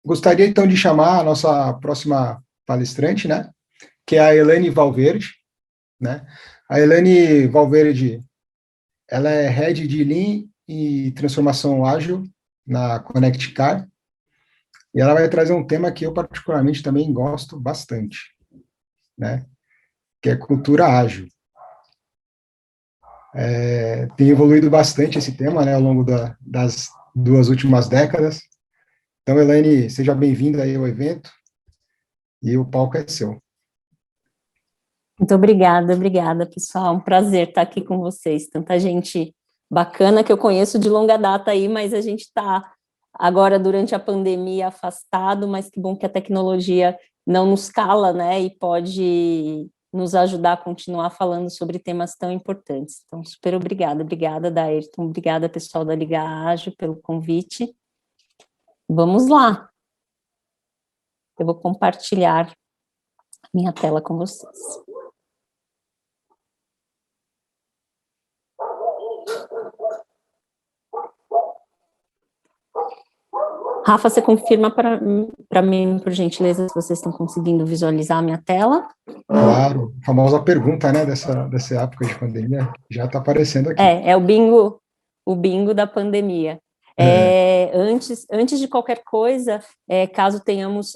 Gostaria, então, de chamar a nossa próxima palestrante, né, que é a Elaine Valverde, né? A Elaine Valverde, ela é Head de Lean e Transformação Ágil na Connect Car, e ela vai trazer um tema que eu particularmente também gosto bastante, né, que é cultura ágil. Tem evoluído bastante esse tema, né, ao longo das 2 últimas décadas. Então, Elaine, seja bem-vinda aí ao evento, e o palco é seu. Muito obrigada, pessoal. Um prazer estar aqui com vocês. Tanta gente bacana que eu conheço de longa data aí, mas a gente está agora, durante a pandemia, afastado, mas que bom que a tecnologia não nos cala, né, e pode nos ajudar a continuar falando sobre temas tão importantes. Então, super obrigada, Dairton, obrigada, pessoal da Liga Ágil, pelo convite. Vamos lá. Eu vou compartilhar minha tela com vocês. Rafa, você confirma para mim, por gentileza, se vocês estão conseguindo visualizar a minha tela? Claro, a famosa pergunta, né, dessa época de pandemia, já está aparecendo aqui. É o bingo da pandemia. Antes de qualquer coisa, caso tenhamos,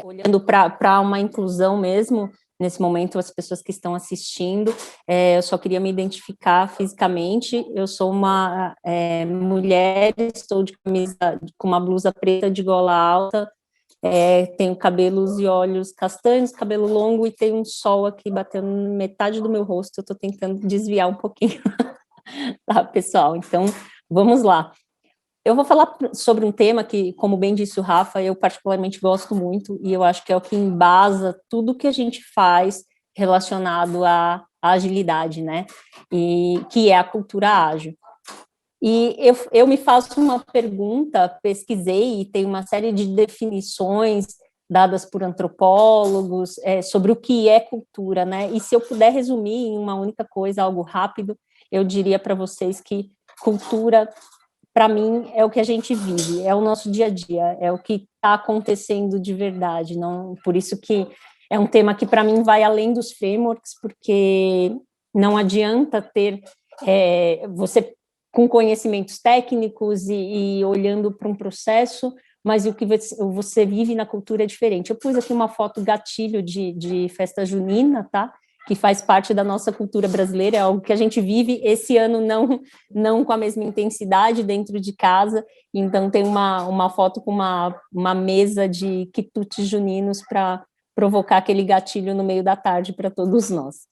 olhando para uma inclusão mesmo, nesse momento, as pessoas que estão assistindo, eu só queria me identificar fisicamente. Eu sou uma mulher, estou de camisa, com uma blusa preta de gola alta, tenho cabelos e olhos castanhos, cabelo longo, e tem um sol aqui batendo metade do meu rosto. Eu estou tentando desviar um pouquinho, tá, pessoal? Então, vamos lá. Eu vou falar sobre um tema que, como bem disse o Rafa, eu particularmente gosto muito, e eu acho que é o que embasa tudo que a gente faz relacionado à agilidade, né? E que é a cultura ágil. E eu me faço uma pergunta, pesquisei, e tem uma série de definições dadas por antropólogos sobre o que é cultura, né? E se eu puder resumir em uma única coisa, algo rápido, eu diria para vocês que cultura, para mim, é o que a gente vive, é o nosso dia a dia, é o que está acontecendo de verdade. Não, por isso que é um tema que, para mim, vai além dos frameworks, porque não adianta ter você com conhecimentos técnicos e olhando para um processo, mas o que você vive na cultura é diferente. Eu pus aqui uma foto gatilho de festa junina, tá? Que faz parte da nossa cultura brasileira, é algo que a gente vive esse ano não com a mesma intensidade dentro de casa, então tem uma foto com uma mesa de quitutes juninos para provocar aquele gatilho no meio da tarde para todos nós.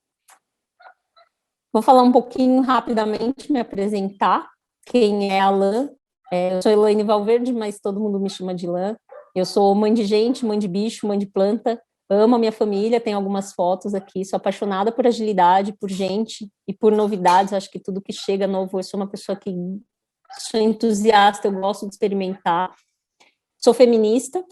Vou falar um pouquinho rapidamente, me apresentar, quem é a Lã. Eu sou Elaine Valverde, mas todo mundo me chama de Lã. Eu sou mãe de gente, mãe de bicho, mãe de planta, amo a minha família, tenho algumas fotos aqui, sou apaixonada por agilidade, por gente e por novidades, acho que tudo que chega novo, eu sou uma pessoa que sou entusiasta, eu gosto de experimentar. Sou feminista,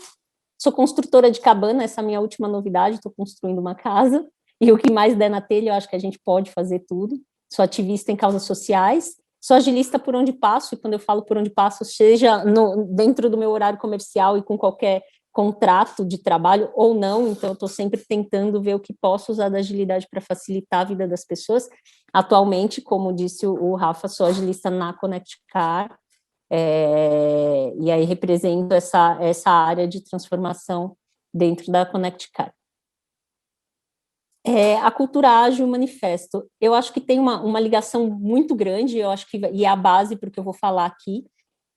sou construtora de cabana, essa é a minha última novidade, estou construindo uma casa, e o que mais der na telha, eu acho que a gente pode fazer tudo. Sou ativista em causas sociais, sou agilista por onde passo, e quando eu falo por onde passo, seja dentro do meu horário comercial e com qualquer contrato de trabalho ou não, então eu estou sempre tentando ver o que posso usar da agilidade para facilitar a vida das pessoas. Atualmente, como disse o Rafa, sou agilista na Connect Car, e aí represento essa área de transformação dentro da Connect Car. A cultura ágil manifesto, eu acho que tem uma ligação muito grande, eu acho que e é a base para o que eu vou falar aqui,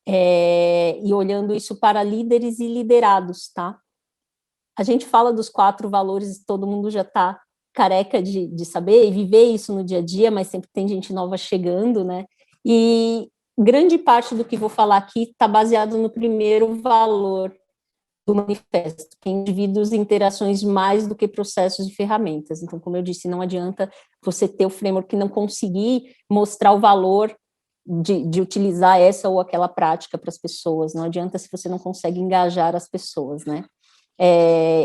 e olhando isso para líderes e liderados, tá? A gente fala dos 4 valores, todo mundo já está careca de saber e viver isso no dia a dia, mas sempre tem gente nova chegando, né? E grande parte do que vou falar aqui está baseado no primeiro valor do manifesto, que é indivíduos e interações mais do que processos e ferramentas. Então, como eu disse, não adianta você ter o framework que não conseguir mostrar o valor de utilizar essa ou aquela prática para as pessoas, não adianta se você não consegue engajar as pessoas, né?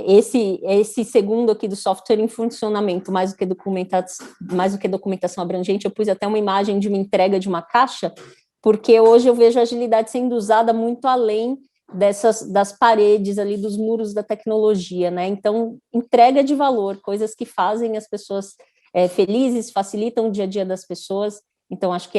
Esse segundo aqui do software em funcionamento, mais do que documentação abrangente, eu pus até uma imagem de uma entrega de uma caixa, porque hoje eu vejo a agilidade sendo usada muito além das paredes ali, dos muros da tecnologia, né? Então, entrega de valor, coisas que fazem as pessoas felizes, facilitam o dia a dia das pessoas. Então, acho que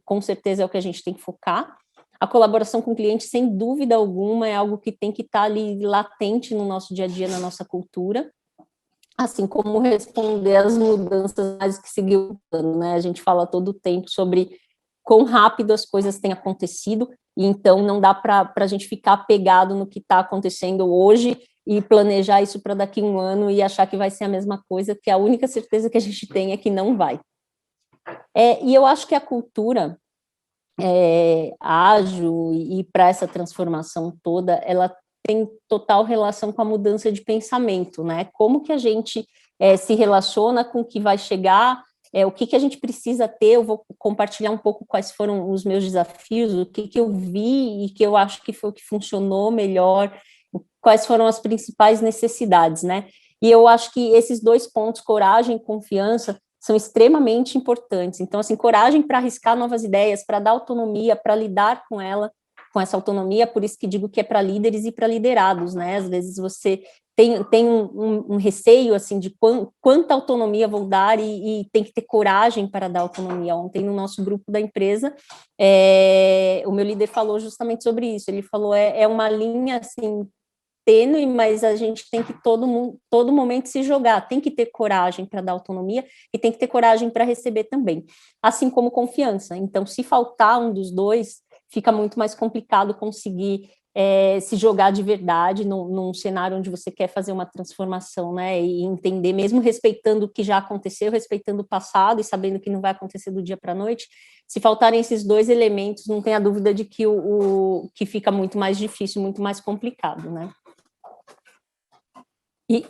com certeza é o que a gente tem que focar. A colaboração com o cliente, sem dúvida alguma, é algo que tem que estar ali latente no nosso dia a dia, na nossa cultura, assim como responder às mudanças que seguiu o plano, né? A gente fala todo o tempo sobre quão rápido as coisas têm acontecido, e então não dá para a gente ficar apegado no que está acontecendo hoje e planejar isso para daqui a um ano e achar que vai ser a mesma coisa, que a única certeza que a gente tem é que não vai. E eu acho que a cultura ágil e para essa transformação toda, ela tem total relação com a mudança de pensamento, né? Como que a gente se relaciona com o que vai chegar, o que a gente precisa ter. Eu vou compartilhar um pouco quais foram os meus desafios, o que eu vi e que eu acho que foi o que funcionou melhor, quais foram as principais necessidades, né? E eu acho que esses 2 pontos, coragem e confiança, são extremamente importantes. Então, assim, coragem para arriscar novas ideias, para dar autonomia, para lidar com ela, com essa autonomia, por isso que digo que é para líderes e para liderados, né? Às vezes você tem um receio, assim, de quanta autonomia vou dar e tem que ter coragem para dar autonomia. Ontem, no nosso grupo da empresa, o meu líder falou justamente sobre isso. Ele falou, é uma linha, assim, tênue, mas a gente tem que todo momento se jogar, tem que ter coragem para dar autonomia e tem que ter coragem para receber também, assim como confiança. Então, se faltar um dos dois, fica muito mais complicado conseguir se jogar de verdade num cenário onde você quer fazer uma transformação, né, e entender, mesmo respeitando o que já aconteceu, respeitando o passado e sabendo que não vai acontecer do dia para a noite. Se faltarem esses 2 elementos, não tenha dúvida de que que fica muito mais difícil, muito mais complicado, né. E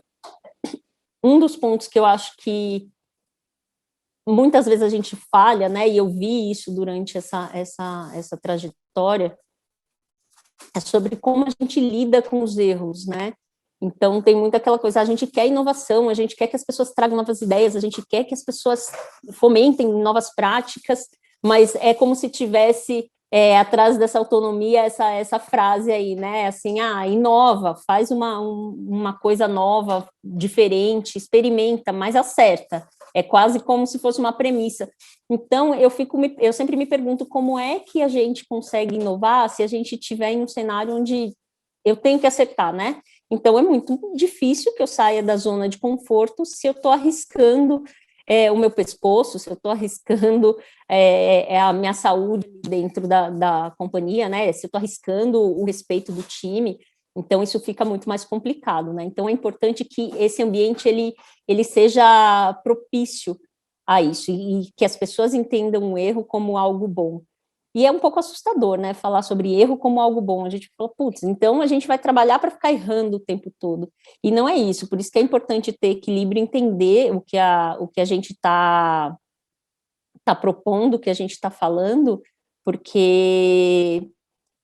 um dos pontos que eu acho que muitas vezes a gente falha, né, e eu vi isso durante essa trajetória, é sobre como a gente lida com os erros, né? Então, tem muito aquela coisa, a gente quer inovação, a gente quer que as pessoas tragam novas ideias, a gente quer que as pessoas fomentem novas práticas, mas é como se tivesse atrás dessa autonomia essa frase aí, né? Assim, inova, faz uma coisa nova, diferente, experimenta, mas acerta. É quase como se fosse uma premissa. Então, eu sempre me pergunto como é que a gente consegue inovar se a gente estiver em um cenário onde eu tenho que acertar, né? Então, é muito difícil que eu saia da zona de conforto se eu estou arriscando o meu pescoço, se eu estou arriscando a minha saúde dentro da companhia, né? Se eu estou arriscando o respeito do time. Então, isso fica muito mais complicado, né? Então, é importante que esse ambiente ele seja propício a isso e que as pessoas entendam o erro como algo bom. E é um pouco assustador, né, falar sobre erro como algo bom. A gente fala, putz, então a gente vai trabalhar para ficar errando o tempo todo. E não é isso, por isso que é importante ter equilíbrio, entender o que a gente está propondo, o que a gente está falando, porque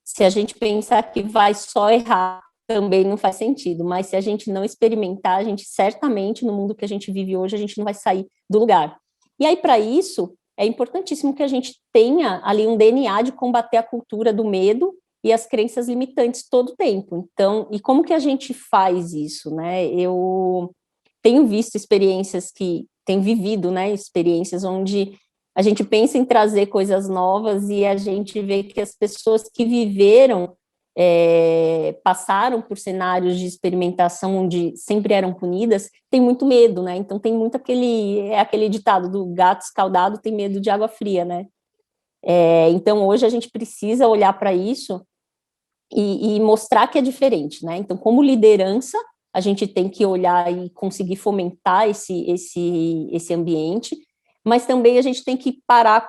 se a gente pensar que vai só errar, também não faz sentido, mas se a gente não experimentar, a gente certamente, no mundo que a gente vive hoje, a gente não vai sair do lugar. E aí, para isso, é importantíssimo que a gente tenha ali um DNA de combater a cultura do medo e as crenças limitantes todo o tempo. Então, e como que a gente faz isso, né? Eu tenho visto experiências tenho vivido, né, experiências onde a gente pensa em trazer coisas novas e a gente vê que as pessoas que viveram, passaram por cenários de experimentação onde sempre eram punidas, têm muito medo, né? Então tem muito aquele ditado do gato escaldado tem medo de água fria, né? Então hoje a gente precisa olhar para isso e mostrar que é diferente, né? Então, como liderança, a gente tem que olhar e conseguir fomentar esse ambiente, mas também a gente tem que parar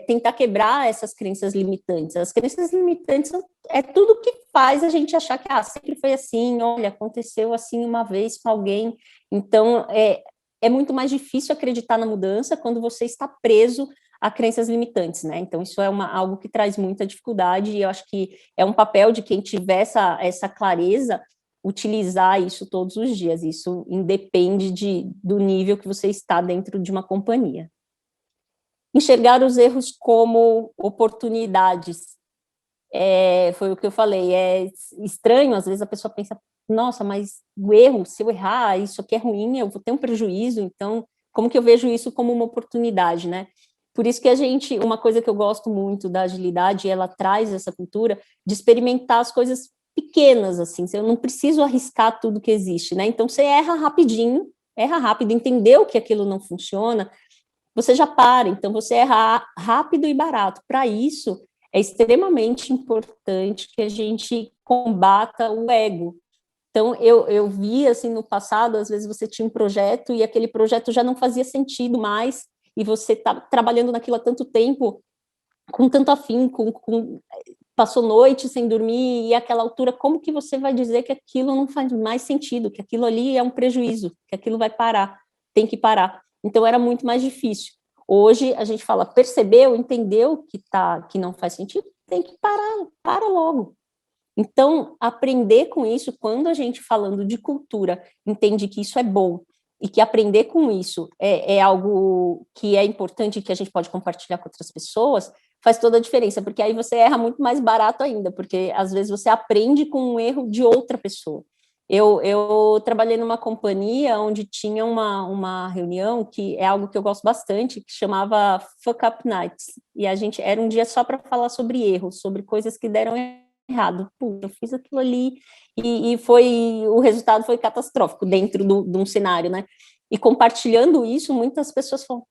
tentar quebrar essas crenças limitantes. As crenças limitantes é tudo que faz a gente achar que sempre foi assim, olha, aconteceu assim uma vez com alguém. Então, é muito mais difícil acreditar na mudança quando você está preso a crenças limitantes, né? Então, isso é algo que traz muita dificuldade e eu acho que é um papel de quem tiver essa clareza utilizar isso todos os dias. Isso independe do nível que você está dentro de uma companhia. Enxergar os erros como oportunidades. foi o que eu falei, é estranho, às vezes a pessoa pensa, nossa, mas o erro, se eu errar, isso aqui é ruim, eu vou ter um prejuízo, então, como que eu vejo isso como uma oportunidade, né? Por isso que uma coisa que eu gosto muito da agilidade, ela traz essa cultura de experimentar as coisas pequenas, assim, eu não preciso arriscar tudo que existe, né? Então, você erra rapidinho, erra rápido, entendeu que aquilo não funciona, você já para, então você erra rápido e barato. Para isso, é extremamente importante que a gente combata o ego. Então, eu vi, assim, no passado, às vezes você tinha um projeto e aquele projeto já não fazia sentido mais, e você está trabalhando naquilo há tanto tempo, com tanto afinco, passou noite sem dormir, e àquela altura, como que você vai dizer que aquilo não faz mais sentido, que aquilo ali é um prejuízo, que aquilo vai parar, tem que parar. Então, era muito mais difícil. Hoje, a gente fala, percebeu, entendeu que não faz sentido, tem que parar, para logo. Então, aprender com isso, quando a gente, falando de cultura, entende que isso é bom, e que aprender com isso é algo que é importante, que a gente pode compartilhar com outras pessoas, faz toda a diferença, porque aí você erra muito mais barato ainda, porque às vezes você aprende com um erro de outra pessoa. Eu trabalhei numa companhia onde tinha uma reunião, que é algo que eu gosto bastante, que chamava Fuck Up Nights, e a gente era um dia só para falar sobre erros, sobre coisas que deram errado. Puta, eu fiz aquilo ali e o resultado foi catastrófico dentro de um cenário, né? E compartilhando isso, muitas pessoas falam,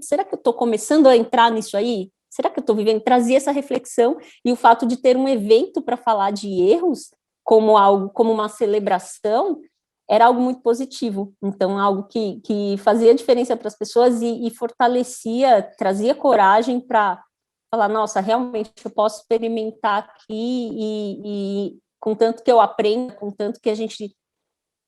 será que eu estou começando a entrar nisso aí? Será que eu estou vivendo? Trazia essa reflexão, e o fato de ter um evento para falar de erros como algo, como uma celebração, era algo muito positivo. Então, algo que fazia diferença para as pessoas e fortalecia, trazia coragem para falar, nossa, realmente eu posso experimentar aqui e contanto que eu aprenda, contanto que a gente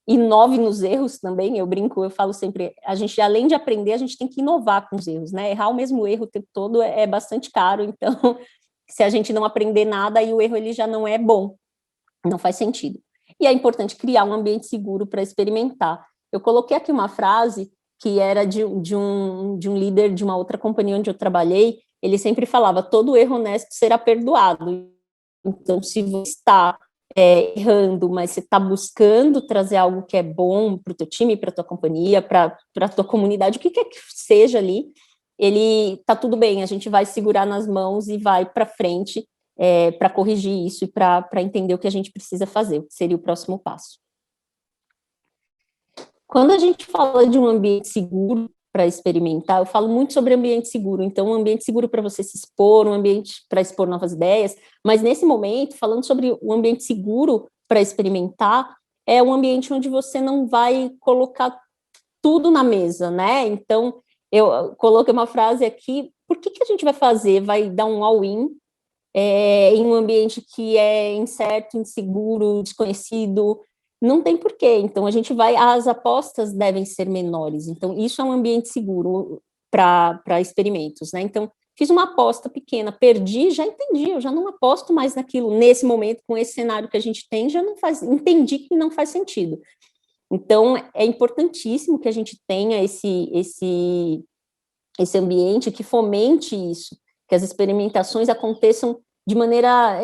inove nos erros também, eu brinco, eu falo sempre, a gente, além de aprender, a gente tem que inovar com os erros, né? Errar o mesmo erro o tempo todo é bastante caro, então, se a gente não aprender nada, aí o erro ele já não é bom, não faz sentido. E é importante criar um ambiente seguro para experimentar. Eu coloquei aqui uma frase que era de um líder de uma outra companhia onde eu trabalhei, ele sempre falava, todo erro honesto será perdoado. Então, se você está errando, mas você está buscando trazer algo que é bom para o teu time, para a tua companhia, para a tua comunidade, o que quer que seja ali, ele está tudo bem, a gente vai segurar nas mãos e vai para frente para corrigir isso e para entender o que a gente precisa fazer, o que seria o próximo passo. Quando a gente fala de um ambiente seguro para experimentar, eu falo muito sobre ambiente seguro, então um ambiente seguro para você se expor, um ambiente para expor novas ideias, mas nesse momento, falando sobre um ambiente seguro para experimentar, é um ambiente onde você não vai colocar tudo na mesa, né? Então, eu coloquei uma frase aqui, por que a gente vai fazer? Vai dar um all-in em um ambiente que é incerto, inseguro, desconhecido, não tem porquê. Então, as apostas devem ser menores. Então, isso é um ambiente seguro para experimentos, né? Então, fiz uma aposta pequena, perdi, já entendi, eu já não aposto mais naquilo. Nesse momento, com esse cenário que a gente tem, entendi que não faz sentido. Então, é importantíssimo que a gente tenha esse ambiente que fomente isso, que as experimentações aconteçam de maneira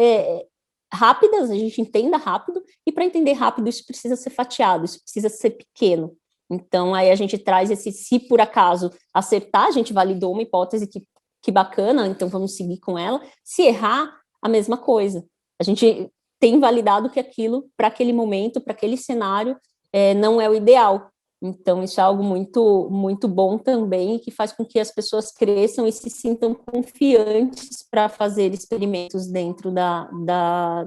rápida, a gente entenda rápido, e para entender rápido isso precisa ser fatiado, isso precisa ser pequeno. Então, aí a gente traz se por acaso acertar, a gente validou uma hipótese que bacana, então vamos seguir com ela. Se errar, a mesma coisa. A gente tem validado que aquilo, para aquele momento, para aquele cenário, não é o ideal. Então, isso é algo muito, muito bom também, que faz com que as pessoas cresçam e se sintam confiantes para fazer experimentos dentro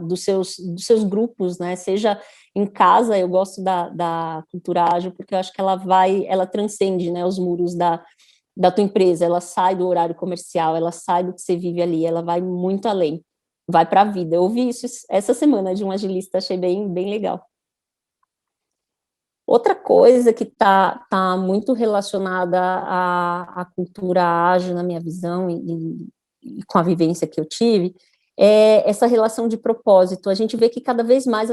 dos seus grupos, né? Seja em casa, eu gosto da cultura ágil, porque eu acho que ela transcende, né, os muros da tua empresa, ela sai do horário comercial, ela sai do que você vive ali, ela vai muito além, vai para a vida. Eu ouvi isso essa semana de um agilista, achei bem, bem legal. Outra coisa que tá muito relacionada à cultura ágil, na minha visão, e com a vivência que eu tive, é essa relação de propósito. A gente vê que cada vez mais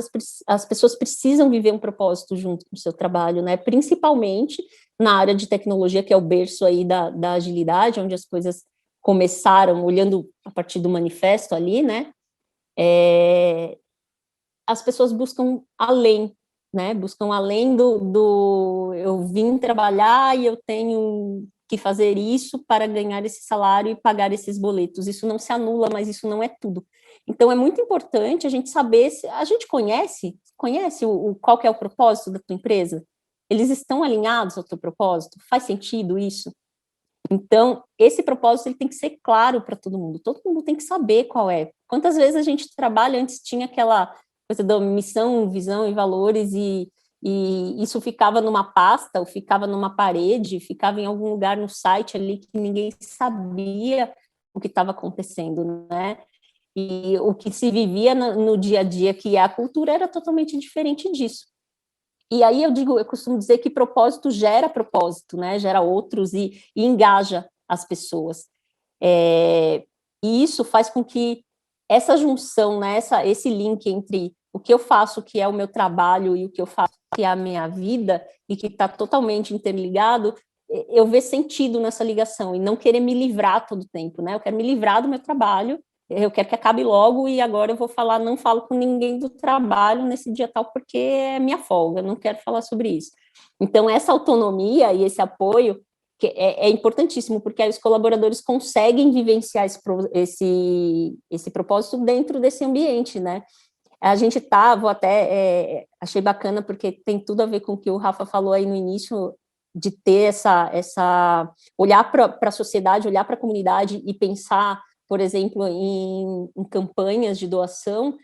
as pessoas precisam viver um propósito junto com o seu trabalho, né? Principalmente na área de tecnologia, que é o berço aí da agilidade, onde as coisas começaram, olhando a partir do manifesto ali, né? as pessoas buscam além, né? Buscam além do eu vim trabalhar e eu tenho que fazer isso para ganhar esse salário e pagar esses boletos. Isso não se anula, mas isso não é tudo. Então, é muito importante a gente saber se a gente conhece qual que é o propósito da tua empresa? Eles estão alinhados ao teu propósito? Faz sentido isso? Então, esse propósito ele tem que ser claro para todo mundo tem que saber qual é. Quantas vezes a gente trabalha, antes tinha aquela coisa da missão, visão e valores, e isso ficava numa pasta, ou ficava numa parede, ficava em algum lugar no site ali que ninguém sabia o que estava acontecendo, né? E o que se vivia no dia a dia, que é a cultura, era totalmente diferente disso. E aí eu costumo dizer que propósito, né? Gera outros e engaja as pessoas. E isso faz com que essa junção, né? Esse link entre o que eu faço, que é o meu trabalho, e o que eu faço, que é a minha vida, e que está totalmente interligado, eu ver sentido nessa ligação, e não querer me livrar todo o tempo, né? Eu quero me livrar do meu trabalho, eu quero que acabe logo, e agora eu vou falar, não falo com ninguém do trabalho nesse dia tal, porque é minha folga, eu não quero falar sobre isso. Então, essa autonomia e esse apoio que é importantíssimo, porque aí os colaboradores conseguem vivenciar esse propósito dentro desse ambiente, né? A gente achei bacana, porque tem tudo a ver com o que o Rafa falou aí no início, de ter olhar para a sociedade, olhar para a comunidade e pensar, por exemplo, em campanhas de doação,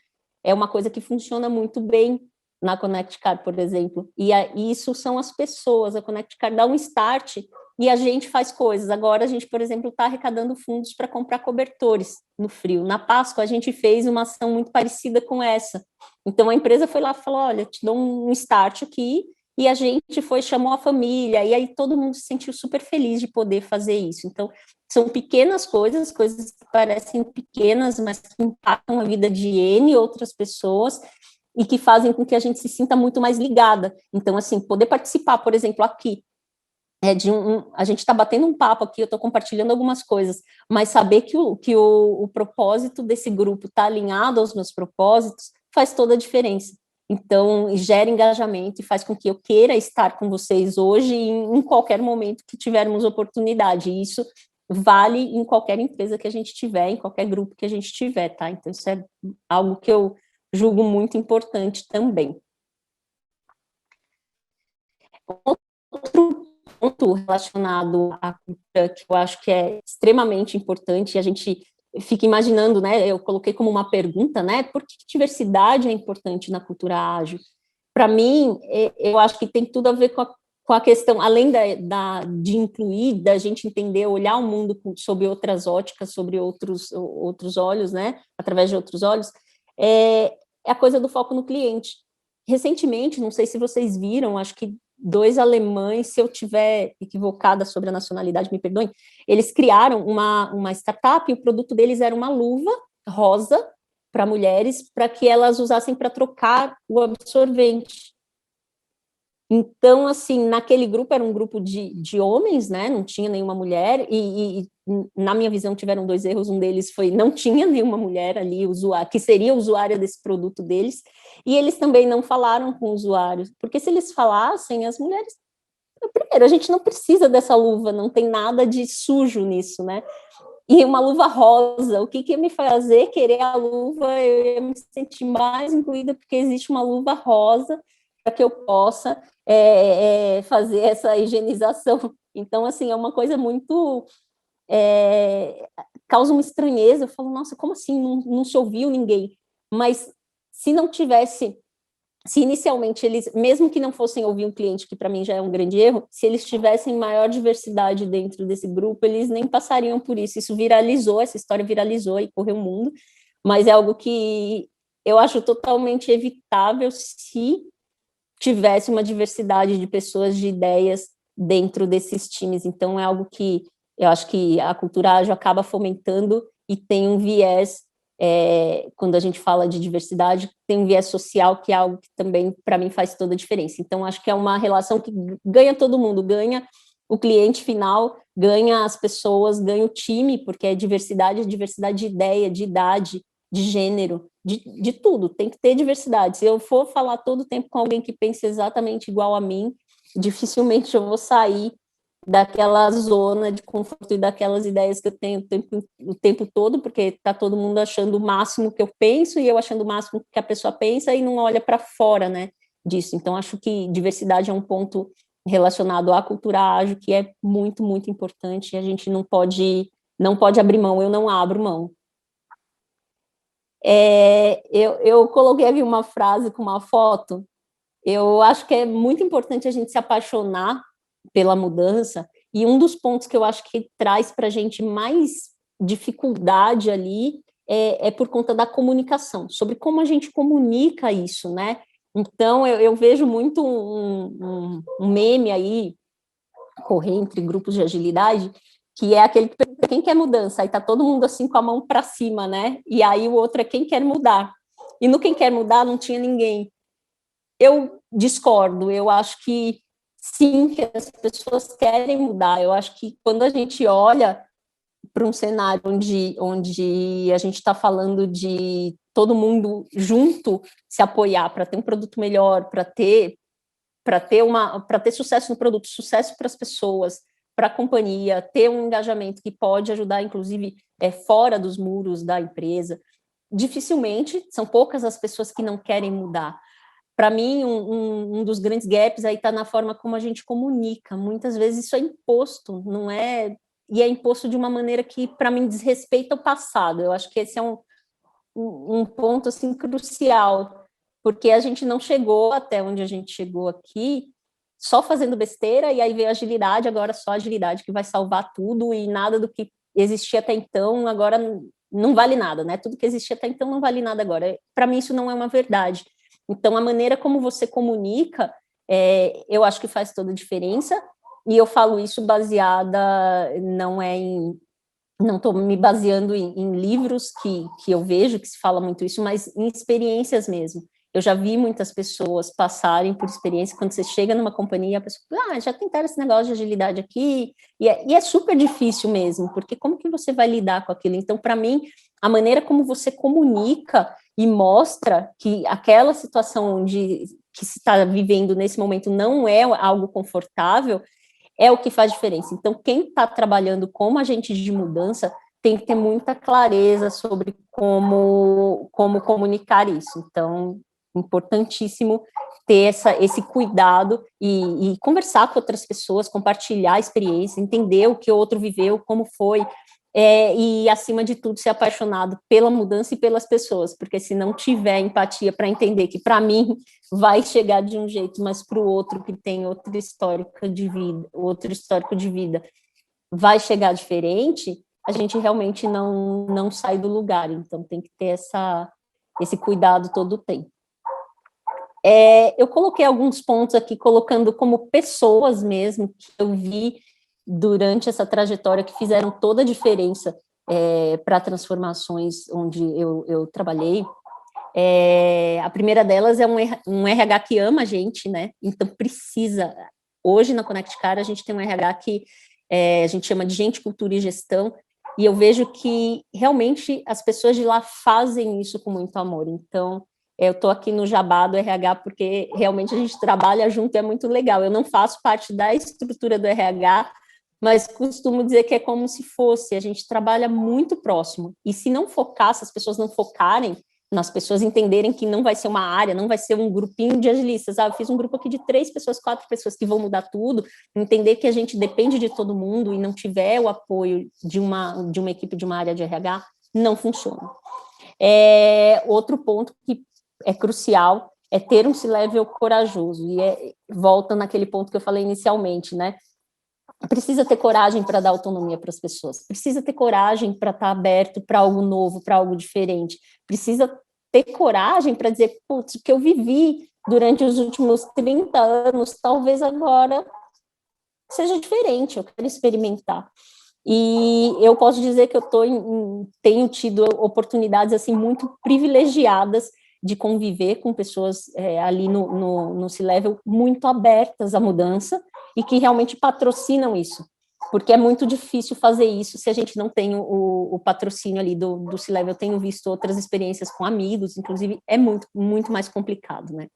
é uma coisa que funciona muito bem na Connect Car, por exemplo. E isso são as pessoas, a Connect Car dá um start e a gente faz coisas. Agora a gente, por exemplo, está arrecadando fundos para comprar cobertores no frio. Na Páscoa a gente fez uma ação muito parecida com essa. Então a empresa foi lá e falou, olha, te dou um start aqui, e a gente chamou a família, e aí todo mundo se sentiu super feliz de poder fazer isso. Então, são pequenas coisas que parecem pequenas, mas que impactam a vida de N outras pessoas, e que fazem com que a gente se sinta muito mais ligada. Então, assim, poder participar, por exemplo, aqui, a gente está batendo um papo aqui, eu estou compartilhando algumas coisas, mas saber que o propósito desse grupo está alinhado aos meus propósitos faz toda a diferença. Então, gera engajamento e faz com que eu queira estar com vocês hoje e em qualquer momento que tivermos oportunidade. E isso vale em qualquer empresa que a gente tiver, em qualquer grupo que a gente tiver, tá? Então, isso é algo que eu julgo muito importante também. Outro ponto relacionado à cultura que eu acho que é extremamente importante, e a gente fica imaginando, né? Eu coloquei como uma pergunta, né? Por que diversidade é importante na cultura ágil? Para mim, eu acho que tem tudo a ver com a questão, além de incluir, da gente entender, olhar o mundo sob outras óticas, sobre outros olhos, né? Através de outros olhos, é a coisa do foco no cliente. Recentemente, não sei se vocês viram, acho que 2 alemães, se eu tiver equivocada sobre a nacionalidade, me perdoem, eles criaram uma startup, e o produto deles era uma luva rosa para mulheres, para que elas usassem para trocar o absorvente. Então, assim, naquele grupo era um grupo de homens, né? Não tinha nenhuma mulher, e na minha visão tiveram 2 erros. Um deles foi não tinha nenhuma mulher ali que seria usuária desse produto deles, e eles também não falaram com usuários, porque se eles falassem, as mulheres, primeiro, a gente não precisa dessa luva, não tem nada de sujo nisso, né? E uma luva rosa, o que ia me fazer querer a luva? Eu ia me sentir mais incluída, porque existe uma luva rosa para que eu possa fazer essa higienização. Então, assim, é uma coisa muito... causa uma estranheza. Eu falo, nossa, como assim? Não se ouviu ninguém. Mas se não tivesse... Se inicialmente eles, mesmo que não fossem ouvir um cliente, que para mim já é um grande erro, se eles tivessem maior diversidade dentro desse grupo, eles nem passariam por isso. Isso viralizou, essa história viralizou e correu o mundo, mas é algo que eu acho totalmente evitável se tivesse uma diversidade de pessoas, de ideias dentro desses times. Então, é algo que eu acho que a cultura ágil acaba fomentando, e tem um viés, quando a gente fala de diversidade, tem um viés social, que é algo que também, para mim, faz toda a diferença. Então, acho que é uma relação que ganha todo mundo, ganha o cliente final, ganha as pessoas, ganha o time, porque é diversidade de ideia, de idade, de gênero, de tudo, tem que ter diversidade. Se eu for falar todo o tempo com alguém que pensa exatamente igual a mim, dificilmente eu vou sair daquela zona de conforto e daquelas ideias que eu tenho o tempo todo, porque está todo mundo achando o máximo que eu penso e eu achando o máximo que a pessoa pensa e não olha para fora, né, disso. Então, acho que diversidade é um ponto relacionado à cultura ágil que é muito, muito importante e a gente não pode abrir mão, eu não abro mão. Eu coloquei aqui uma frase com uma foto. Eu acho que é muito importante a gente se apaixonar pela mudança, e um dos pontos que eu acho que traz para a gente mais dificuldade ali é por conta da comunicação, sobre como a gente comunica isso, né? Então, eu vejo muito um meme aí, correr entre grupos de agilidade, que é aquele que pergunta quem quer mudança, aí tá todo mundo assim com a mão para cima, né? E aí o outro é quem quer mudar. E no quem quer mudar não tinha ninguém. Eu discordo, eu acho que sim, que as pessoas querem mudar. Eu acho que quando a gente olha para um cenário onde a gente está falando de todo mundo junto se apoiar para ter um produto melhor, para ter sucesso no produto, sucesso para as pessoas, para a companhia, ter um engajamento que pode ajudar, inclusive, fora dos muros da empresa. Dificilmente, são poucas as pessoas que não querem mudar. Para mim, um dos grandes gaps aí está na forma como a gente comunica. Muitas vezes isso é imposto, não é? E é imposto de uma maneira que, para mim, desrespeita o passado. Eu acho que esse é um ponto assim, crucial, porque a gente não chegou até onde a gente chegou aqui só fazendo besteira, e aí veio a agilidade, agora só a agilidade que vai salvar tudo, e nada do que existia até então agora não vale nada, né? Tudo que existia até então não vale nada agora. Para mim, isso não é uma verdade. Então, a maneira como você comunica, eu acho que faz toda a diferença, e eu falo isso baseada, não estou me baseando em livros que eu vejo, que se fala muito isso, mas em experiências mesmo. Eu já vi muitas pessoas passarem por experiência, quando você chega numa companhia, a pessoa, já tentaram esse negócio de agilidade aqui, e é super difícil mesmo, porque como que você vai lidar com aquilo? Então, para mim, a maneira como você comunica e mostra que aquela situação que se está vivendo nesse momento não é algo confortável, é o que faz diferença. Então, quem está trabalhando como agente de mudança tem que ter muita clareza sobre como comunicar isso. Então, importantíssimo ter esse cuidado e conversar com outras pessoas, compartilhar a experiência, entender o que o outro viveu, como foi, e, acima de tudo, ser apaixonado pela mudança e pelas pessoas, porque se não tiver empatia para entender que, para mim, vai chegar de um jeito, mas para o outro que tem outro histórico de vida, vai chegar diferente, a gente realmente não sai do lugar. Então, tem que ter esse cuidado todo o tempo. Eu coloquei alguns pontos aqui, colocando como pessoas mesmo, que eu vi durante essa trajetória, que fizeram toda a diferença para transformações onde eu trabalhei. A primeira delas é um RH que ama a gente, né? Então precisa. Hoje na Connect Car a gente tem um RH que a gente chama de gente, cultura e gestão, e eu vejo que realmente as pessoas de lá fazem isso com muito amor. Então eu estou aqui no jabá do RH porque realmente a gente trabalha junto e é muito legal. Eu não faço parte da estrutura do RH, mas costumo dizer que é como se fosse, a gente trabalha muito próximo, e se não focar, se as pessoas não focarem, nas pessoas entenderem que não vai ser uma área, não vai ser um grupinho de agilistas, eu fiz um grupo aqui de 3 pessoas, 4 pessoas que vão mudar tudo, entender que a gente depende de todo mundo e não tiver o apoio de uma equipe de uma área de RH, não funciona. Outro ponto que é crucial é ter um C-level corajoso, e volta naquele ponto que eu falei inicialmente, né? Precisa ter coragem para dar autonomia para as pessoas, precisa ter coragem para estar aberto para algo novo, para algo diferente, precisa ter coragem para dizer, putz, o que eu vivi durante os últimos 30 anos, talvez agora seja diferente, eu quero experimentar. E eu posso dizer que eu tenho tido oportunidades assim muito privilegiadas de conviver com pessoas ali no C-Level muito abertas à mudança e que realmente patrocinam isso. porque é muito difícil fazer isso se a gente não tem o patrocínio ali do C-Level. Eu tenho visto outras experiências com amigos, inclusive é muito, muito mais complicado, né?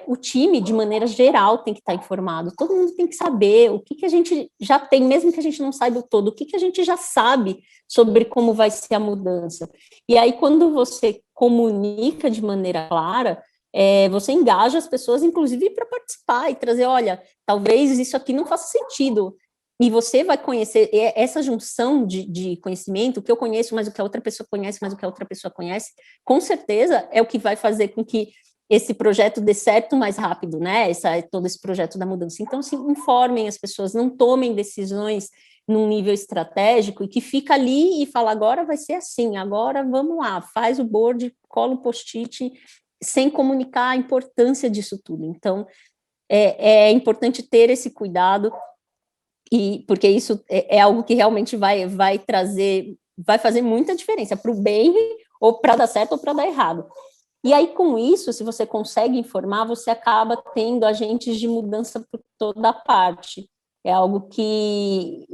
O time, de maneira geral, tem que estar informado, todo mundo tem que saber o que a gente já tem, mesmo que a gente não saiba o todo, o que a gente já sabe sobre como vai ser a mudança. E aí, quando você comunica de maneira clara, você engaja as pessoas, inclusive, para participar e trazer, olha, talvez isso aqui não faça sentido, e você vai conhecer essa junção de conhecimento, o que eu conheço, mas o que a outra pessoa conhece, mas o que a outra pessoa conhece, com certeza é o que vai fazer com que esse projeto dê certo mais rápido, né? Todo esse projeto da mudança. Então, assim, informem as pessoas, não tomem decisões num nível estratégico e que fica ali e fala, agora vai ser assim, agora vamos lá, faz o board, cola o post-it, sem comunicar a importância disso tudo. Então, é importante ter esse cuidado, porque isso é algo que realmente vai fazer muita diferença para o bem, ou para dar certo ou para dar errado. E aí, com isso, se você consegue informar, você acaba tendo agentes de mudança por toda a parte. É algo que,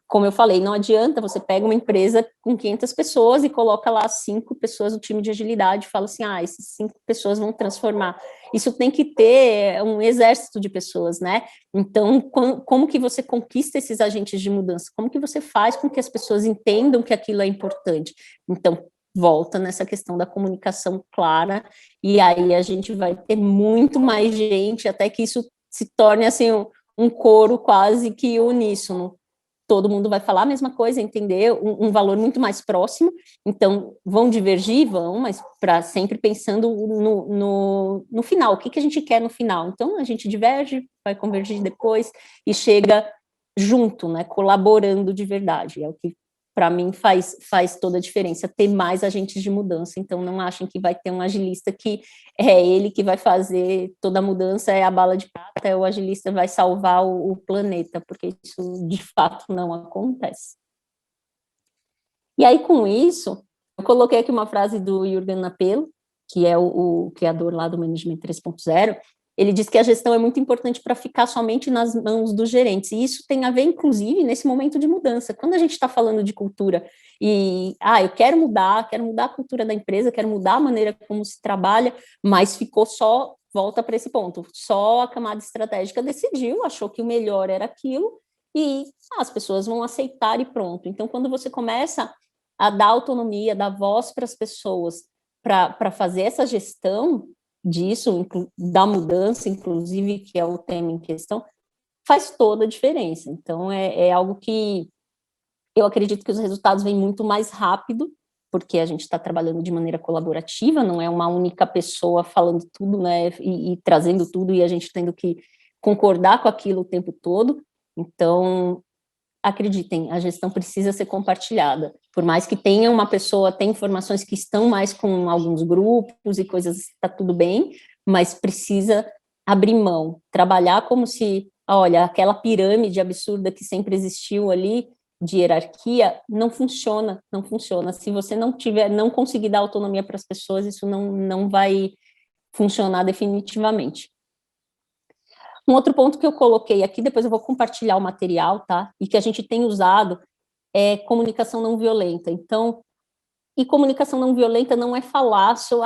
como eu falei, não adianta, você pega uma empresa com 500 pessoas e coloca lá 5 pessoas no time de agilidade e fala assim, essas 5 pessoas vão transformar. Isso tem que ter um exército de pessoas, né? Então, como que você conquista esses agentes de mudança? Como que você faz com que as pessoas entendam que aquilo é importante? Então, volta nessa questão da comunicação clara, e aí a gente vai ter muito mais gente, até que isso se torne assim um coro quase que uníssono. Todo mundo vai falar a mesma coisa, entender um valor muito mais próximo, então vão divergir, mas sempre pensando no final, o que a gente quer no final. Então a gente diverge, vai convergir depois e chega junto, né, colaborando de verdade, é o que para mim faz toda a diferença, ter mais agentes de mudança. Então não achem que vai ter um agilista que é ele que vai fazer toda a mudança, é a bala de prata, o agilista vai salvar o planeta, porque isso de fato não acontece. E aí com isso, eu coloquei aqui uma frase do Jürgen Napelo, que é o criador lá do Management 3.0, ele diz que a gestão é muito importante para ficar somente nas mãos dos gerentes, e isso tem a ver, inclusive, nesse momento de mudança. Quando a gente está falando de cultura, e, eu quero mudar a cultura da empresa, quero mudar a maneira como se trabalha, mas ficou só, volta para esse ponto, só a camada estratégica decidiu, achou que o melhor era aquilo, e as pessoas vão aceitar e pronto. Então, quando você começa a dar autonomia, dar voz para as pessoas, para fazer essa gestão disso, da mudança, inclusive, que é o tema em questão, faz toda a diferença. Então, é algo que eu acredito que os resultados vêm muito mais rápido, porque a gente está trabalhando de maneira colaborativa, não é uma única pessoa falando tudo, né, e trazendo tudo, e a gente tendo que concordar com aquilo o tempo todo. Então, acreditem, a gestão precisa ser compartilhada. Por mais que tenha uma pessoa, tem informações que estão mais com alguns grupos e coisas, está tudo bem, mas precisa abrir mão, trabalhar como se, olha, aquela pirâmide absurda que sempre existiu ali, de hierarquia, não funciona. Se você não conseguir dar autonomia para as pessoas, isso não vai funcionar definitivamente. Um outro ponto que eu coloquei aqui, depois eu vou compartilhar o material, tá? E que a gente tem usado é comunicação não violenta. Então, e comunicação não violenta não é falar só,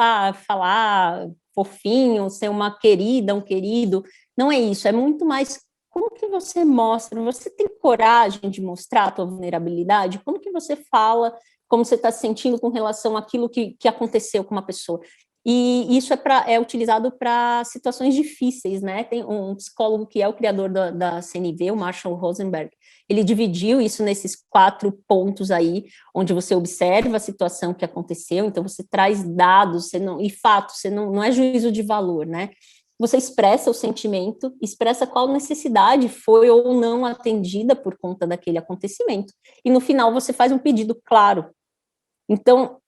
falar fofinho, ser uma querida, um querido. Não é isso, é muito mais como que você mostra, você tem coragem de mostrar a tua vulnerabilidade? Como que você fala, como você está se sentindo com relação àquilo que aconteceu com uma pessoa? E isso é utilizado para situações difíceis, né? Tem um psicólogo que é o criador da CNV, o Marshall Rosenberg, ele dividiu isso nesses 4 pontos aí, onde você observa a situação que aconteceu, então você traz dados, e fatos, você não é juízo de valor, né? Você expressa o sentimento, expressa qual necessidade foi ou não atendida por conta daquele acontecimento, e no final você faz um pedido claro. Então,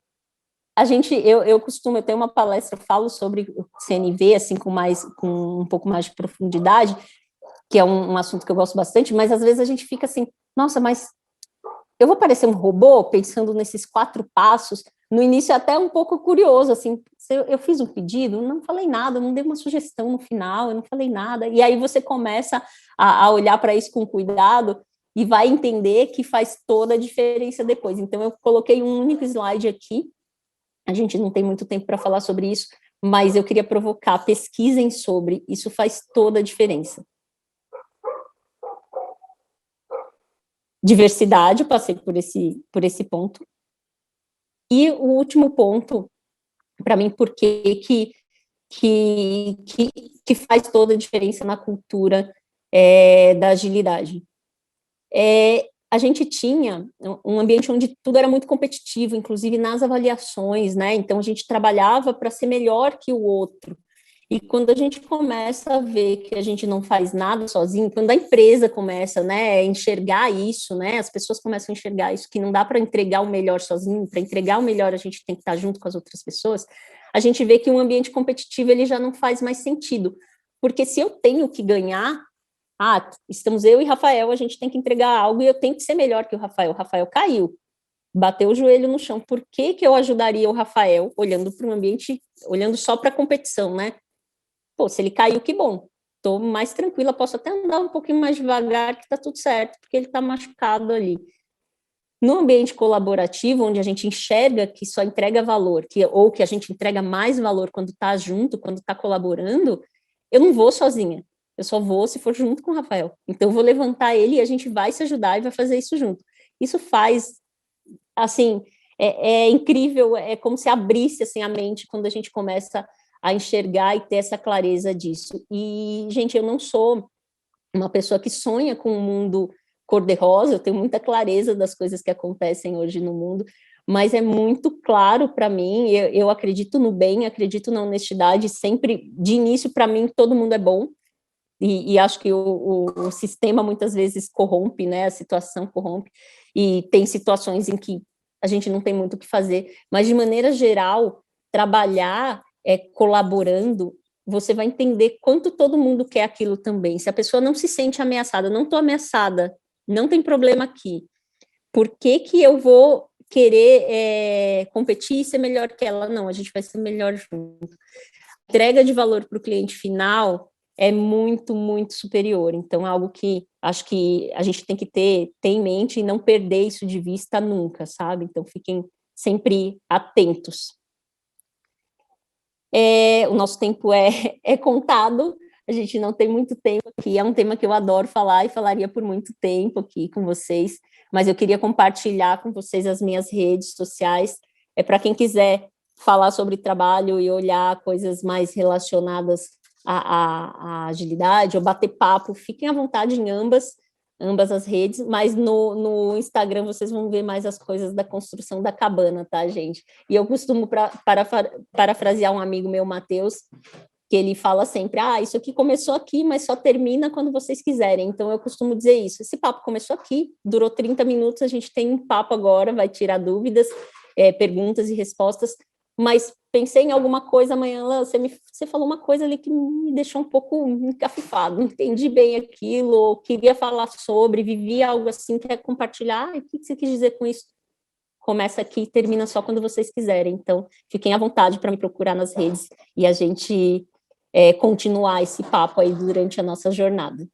eu tenho uma palestra, eu falo sobre o CNV, assim, com um pouco mais de profundidade, que é um assunto que eu gosto bastante, mas às vezes a gente fica assim, nossa, mas eu vou parecer um robô pensando nesses 4 passos. No início é até um pouco curioso, assim, eu fiz um pedido, não falei nada, não dei uma sugestão no final, eu não falei nada, e aí você começa a olhar para isso com cuidado, e vai entender que faz toda a diferença depois. Então, eu coloquei um único slide aqui, a gente não tem muito tempo para falar sobre isso, mas eu queria provocar, pesquisem sobre, isso faz toda a diferença. Diversidade, eu passei por esse ponto. E o último ponto, para mim, por que faz toda a diferença na cultura da agilidade. A gente tinha um ambiente onde tudo era muito competitivo, inclusive nas avaliações, né? Então, a gente trabalhava para ser melhor que o outro. E quando a gente começa a ver que a gente não faz nada sozinho, quando a empresa começa, né, a enxergar isso, né, as pessoas começam a enxergar isso, que não dá para entregar o melhor sozinho, para entregar o melhor a gente tem que estar junto com as outras pessoas, a gente vê que um ambiente competitivo ele já não faz mais sentido. Porque se eu tenho que ganhar, estamos eu e Rafael, a gente tem que entregar algo e eu tenho que ser melhor que o Rafael. O Rafael caiu, bateu o joelho no chão. Por que eu ajudaria o Rafael olhando para um ambiente, olhando só para a competição, né? Pô, se ele caiu, que bom. Estou mais tranquila, posso até andar um pouquinho mais devagar, que está tudo certo, porque ele está machucado ali. No ambiente colaborativo, onde a gente enxerga que só entrega valor, ou que a gente entrega mais valor quando está junto, quando está colaborando, eu não vou sozinha. Eu só vou se for junto com o Rafael. Então, eu vou levantar ele e a gente vai se ajudar e vai fazer isso junto. Isso faz, assim, é incrível, é como se abrisse, assim, a mente quando a gente começa a enxergar e ter essa clareza disso. E, gente, eu não sou uma pessoa que sonha com um mundo cor-de-rosa, eu tenho muita clareza das coisas que acontecem hoje no mundo, mas é muito claro para mim, eu acredito no bem, acredito na honestidade, sempre, de início, para mim, todo mundo é bom, e acho que o sistema muitas vezes corrompe, né, a situação corrompe, e tem situações em que a gente não tem muito o que fazer, mas, de maneira geral, trabalhar colaborando, você vai entender quanto todo mundo quer aquilo também. Se a pessoa não se sente ameaçada, não estou ameaçada, não tem problema aqui. Por que eu vou querer competir e ser melhor que ela? Não, a gente vai ser melhor junto. A entrega de valor para o cliente final é muito, muito superior. Então, é algo que acho que a gente tem que ter em mente e não perder isso de vista nunca, sabe? Então, fiquem sempre atentos. O nosso tempo é contado, a gente não tem muito tempo aqui, é um tema que eu adoro falar e falaria por muito tempo aqui com vocês, mas eu queria compartilhar com vocês as minhas redes sociais, para quem quiser falar sobre trabalho e olhar coisas mais relacionadas à agilidade, ou bater papo, fiquem à vontade em ambas as redes, mas no Instagram vocês vão ver mais as coisas da construção da cabana, tá, gente? E eu costumo parafrasear um amigo meu, Matheus, que ele fala sempre, isso aqui começou aqui, mas só termina quando vocês quiserem. Então, eu costumo dizer isso, esse papo começou aqui, durou 30 minutos, a gente tem um papo agora, vai tirar dúvidas, perguntas e respostas, mas pensei em alguma coisa amanhã, você falou uma coisa ali que me deixou um pouco encafifado, não entendi bem aquilo, ou queria falar sobre, vivi algo assim, quer compartilhar, o que você quis dizer com isso? Começa aqui e termina só quando vocês quiserem, então fiquem à vontade para me procurar nas redes e a gente continuar esse papo aí durante a nossa jornada.